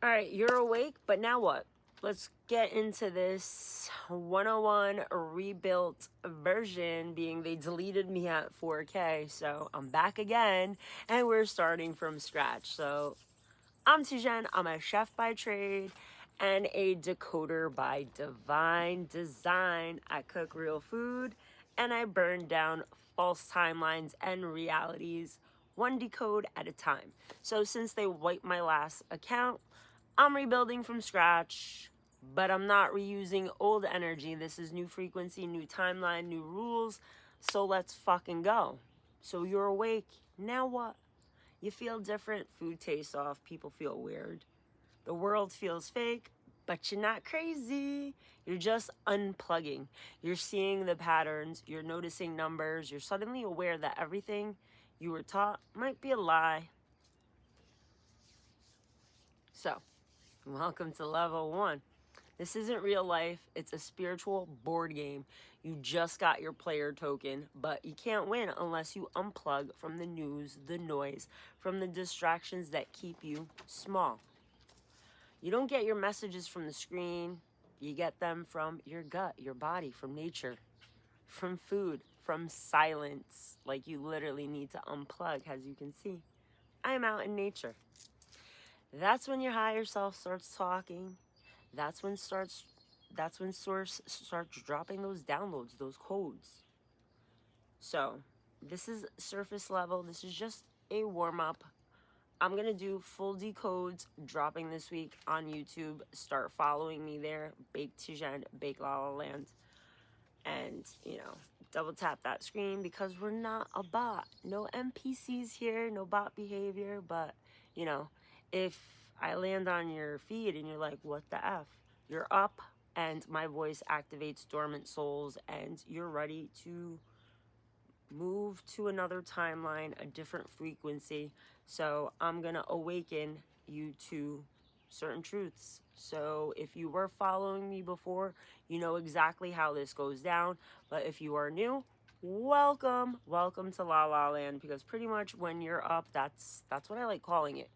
All right, you're awake, but now what? Let's get into this 101 rebuilt version, being they deleted me at 4K, so I'm back again, and we're starting from scratch. So I'm Tijen, I'm a chef by trade and a decoder by divine design. I cook real food and I burn down false timelines and realities, one decode at a time. So since they wiped my last account, I'm rebuilding from scratch, but I'm not reusing old energy. This is new frequency, new timeline, new rules. So let's fucking go. So you're awake. Now what? You feel different. Food tastes off. People feel weird. The world feels fake, but you're not crazy. You're just unplugging. You're seeing the patterns. You're noticing numbers. You're suddenly aware that everything you were taught might be a lie. So, welcome to level 1. This isn't real life. It's a spiritual board game. You just got your player token, but you can't win unless you unplug from the news, the noise, from the distractions that keep you small. You don't get your messages from the screen. You get them from your gut, your body, from nature, from food, from silence. Like you literally need to unplug, as you can see. I'm out in nature. That's when your higher self starts talking. That's when source starts dropping those downloads, those codes. So this is surface level. This is just a warm-up. I'm gonna do full decodes dropping this week on YouTube. Start following me there. Bake Tijen, Bake LaLa Land. And, double tap that screen because we're not a bot. No NPCs here, no bot behavior. But, if I land on your feed and you're like, what the F? You're up and my voice activates dormant souls and you're ready to move to another timeline, a different frequency. So I'm going to awaken you to certain truths. So if you were following me before, you know exactly how this goes down. But if you are new, welcome to LaLa Land, because pretty much when you're up, that's what I like calling it.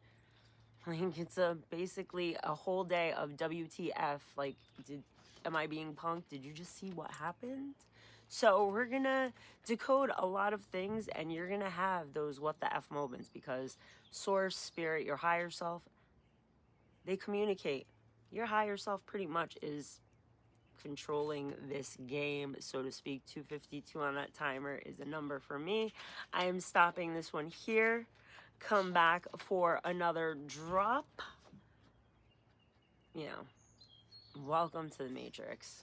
Like it's basically a whole day of WTF. Like, am I being punked? Did you just see what happened? So we're gonna decode a lot of things, and you're gonna have those what the F moments, because source, spirit, your higher self, they communicate. Your higher self pretty much is controlling this game, so to speak. 252 on that timer is a number for me. I am stopping this one here. Come back for another drop. Welcome to the Matrix.